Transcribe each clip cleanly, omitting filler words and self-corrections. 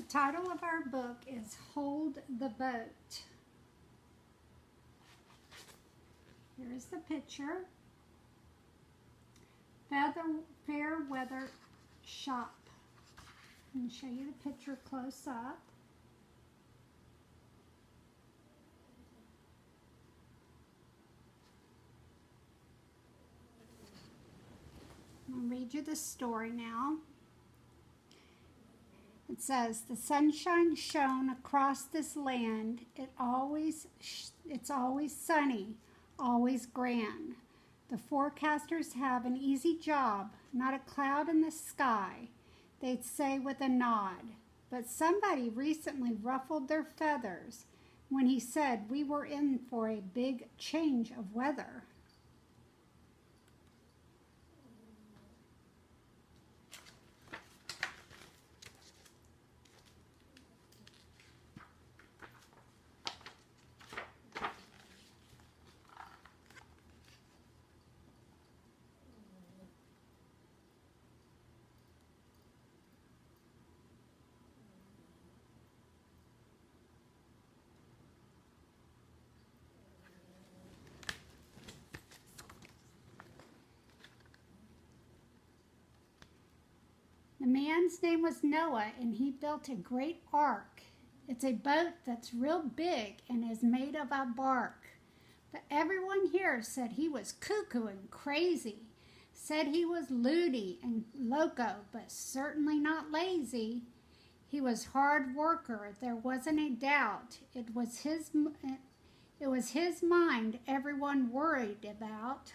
title of our book is Hold the Boat. Here is the picture. Fair Weather Shop. I'm going to show you the picture close up. I'm going to read you the story now. It says, the sunshine shone across this land. It's always sunny, always grand. The forecasters have an easy job, not a cloud in the sky, they'd say with a nod. But somebody recently ruffled their feathers when he said we were in for a big change of weather. The man's name was Noah, and he built a great ark. It's a boat that's real big and is made of a bark. But everyone here said he was cuckoo and crazy, said he was loony and loco, but certainly not lazy. He was hard worker, there wasn't a doubt. It was his mind everyone worried about.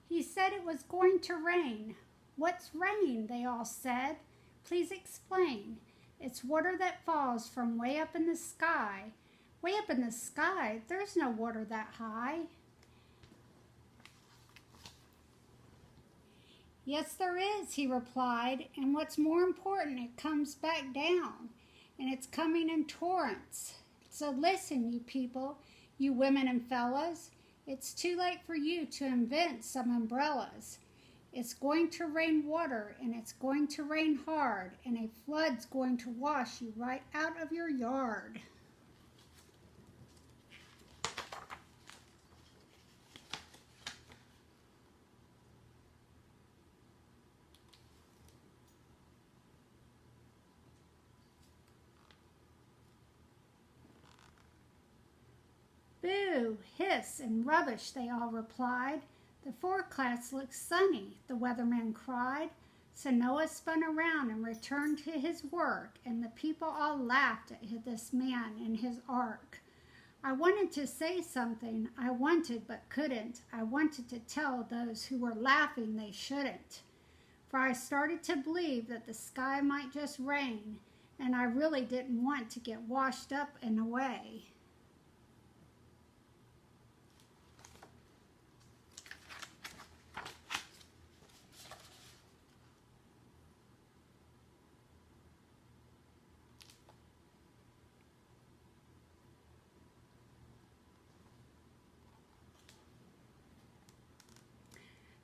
He said it was going to rain. What's rain? They all said. Please explain. It's water that falls from way up in the sky. Way up in the sky? There's no water that high. Yes, there is, he replied, and what's more important, it comes back down, and it's coming in torrents. So listen, you people, you women and fellas, it's too late for you to invent some umbrellas. It's going to rain water, and it's going to rain hard, and a flood's going to wash you right out of your yard. Boo, hiss, and rubbish, they all replied. The forecast looks sunny, the weatherman cried. So Noah spun around and returned to his work, and the people all laughed at this man and his ark. I wanted to say something, I wanted but couldn't. I wanted to tell those who were laughing they shouldn't. For I started to believe that the sky might just rain, and I really didn't want to get washed up and away.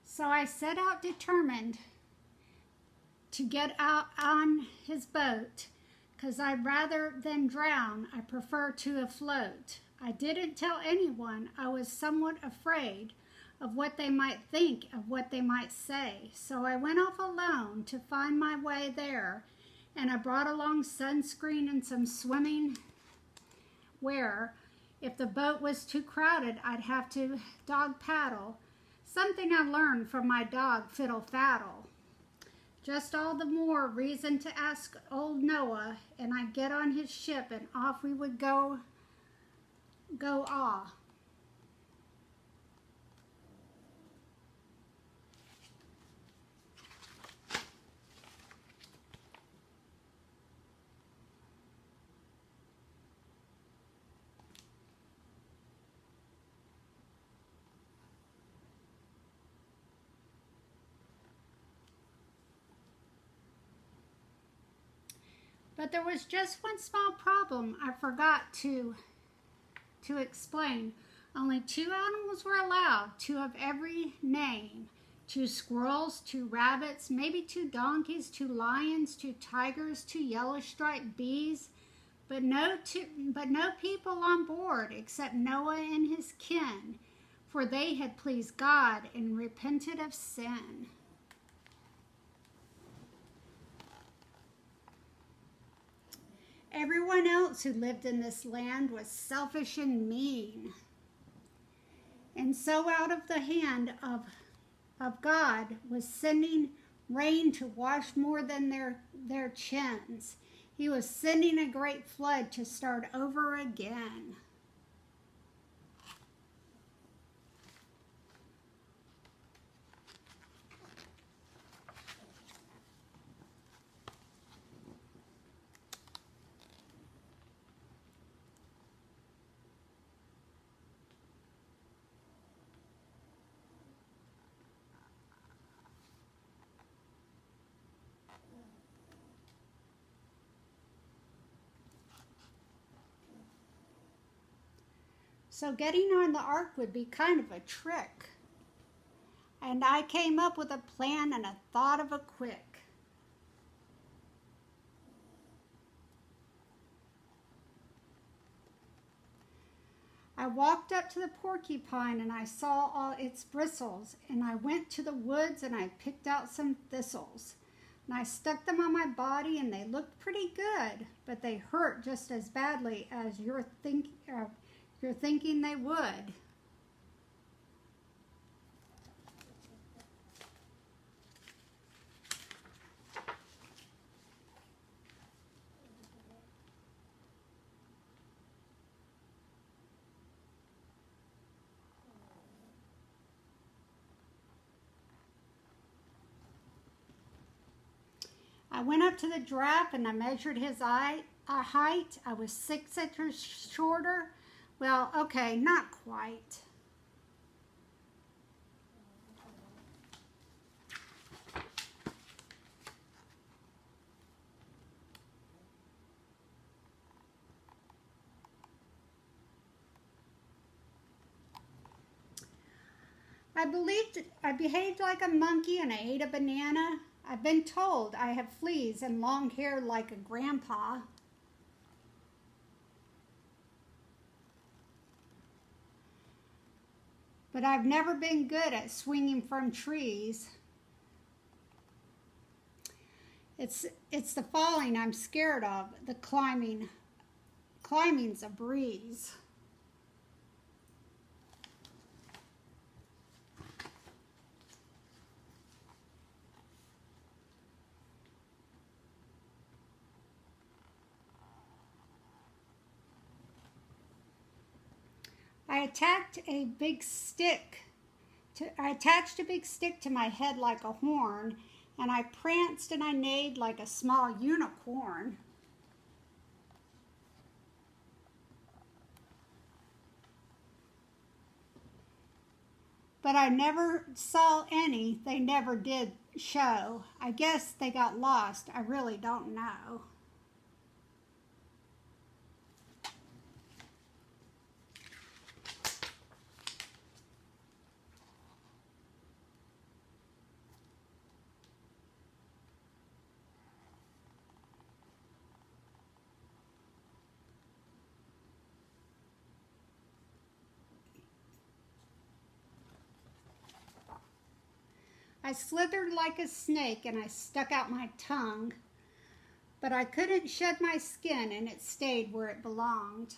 So I set out determined to get out on his boat, 'cause I'd rather than drown, I prefer to afloat. I didn't tell anyone. I was somewhat afraid of what they might think, of what they might say. So I went off alone to find my way there, and I brought along sunscreen and some swimming wear. If the boat was too crowded, I'd have to dog paddle. Something I learned from my dog, Fiddle Faddle. Just all the more reason to ask old Noah, and I'd get on his ship, and off we would go off. But there was just one small problem I forgot to explain. Only 2 animals were allowed, 2 of every name. 2 squirrels, 2 rabbits, maybe 2 donkeys, 2 lions, 2 tigers, 2 yellow-striped bees, but no people on board except Noah and his kin, for they had pleased God and repented of sin. Everyone else who lived in this land was selfish and mean. And so out of the hand of God was sending rain to wash more than their chins. He was sending a great flood to start over again. So getting on the ark would be kind of a trick. And I came up with a plan and a thought of a quick. I walked up to the porcupine and I saw all its bristles, and I went to the woods and I picked out some thistles. And I stuck them on my body and they looked pretty good, but they hurt just as badly as you're thinking they would. I went up to the giraffe and I measured his height. I was 6 inches shorter. Well, okay, not quite. I behaved like a monkey and I ate a banana. I've been told I have fleas and long hair like a grandpa. But I've never been good at swinging from trees. It's the falling I'm scared of. The climbing's a breeze. I attached a big stick to my head like a horn, and I pranced and I neighed like a small unicorn. But I never saw any. They never did show. I guess they got lost. I really don't know. I slithered like a snake and I stuck out my tongue, but I couldn't shed my skin and it stayed where it belonged.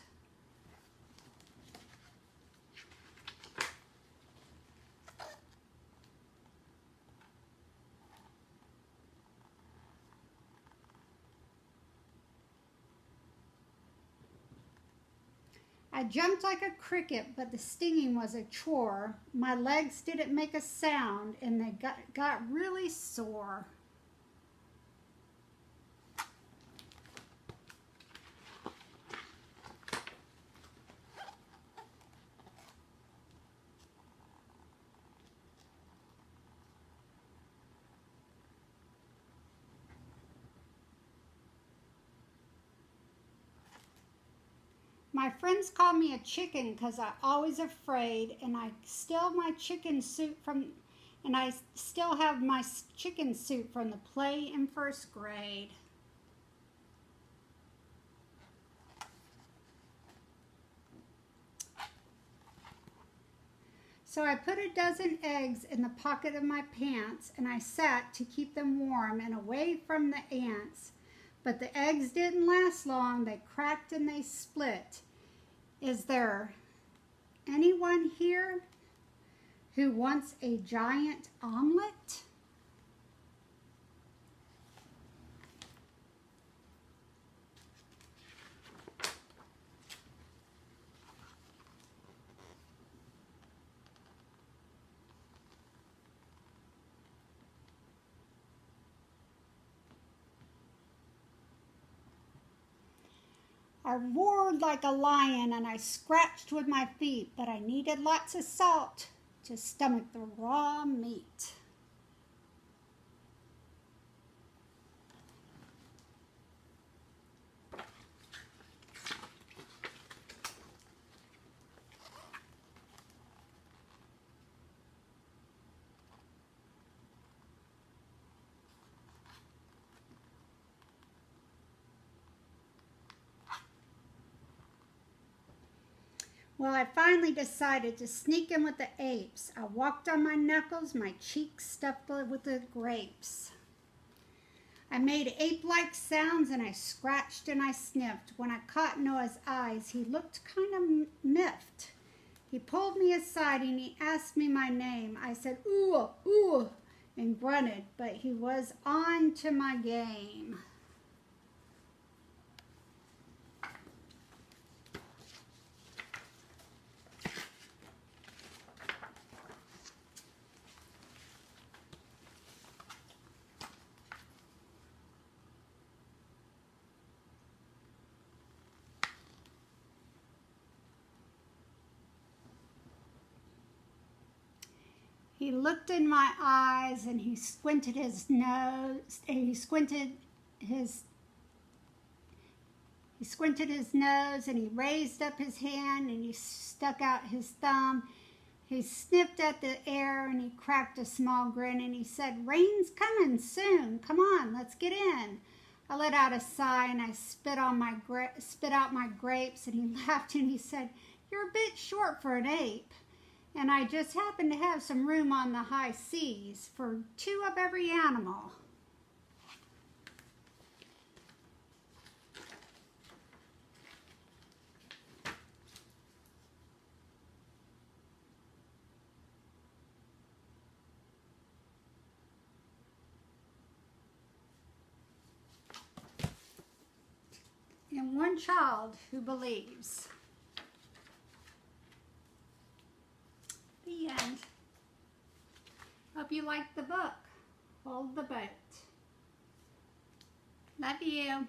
I jumped like a cricket, but the stinging was a chore. My legs didn't make a sound, and they got really sore. My friends call me a chicken because I'm always afraid, and I still have my chicken suit from the play in first grade. So I put a dozen eggs in the pocket of my pants, and I sat to keep them warm and away from the ants. But the eggs didn't last long. They cracked and they split. Is there anyone here who wants a giant omelet? I roared like a lion and I scratched with my feet, but I needed lots of salt to stomach the raw meat. Well, I finally decided to sneak in with the apes. I walked on my knuckles, my cheeks stuffed with the grapes. I made ape-like sounds and I scratched and I sniffed. When I caught Noah's eyes, he looked kind of miffed. He pulled me aside and he asked me my name. I said, ooh, ooh, and grunted, but he was on to my game. He looked in my eyes and he squinted his nose, and he squinted his nose and he raised up his hand and he stuck out his thumb. He sniffed at the air and he cracked a small grin and he said, "Rain's coming soon. Come on, let's get in." I let out a sigh and I spit out my grapes, and he laughed and he said, "You're a bit short for an ape. And I just happen to have some room on the high seas for 2 of every animal." And one child who believes. The end. Hope you liked the book. Hold the boat. Love you.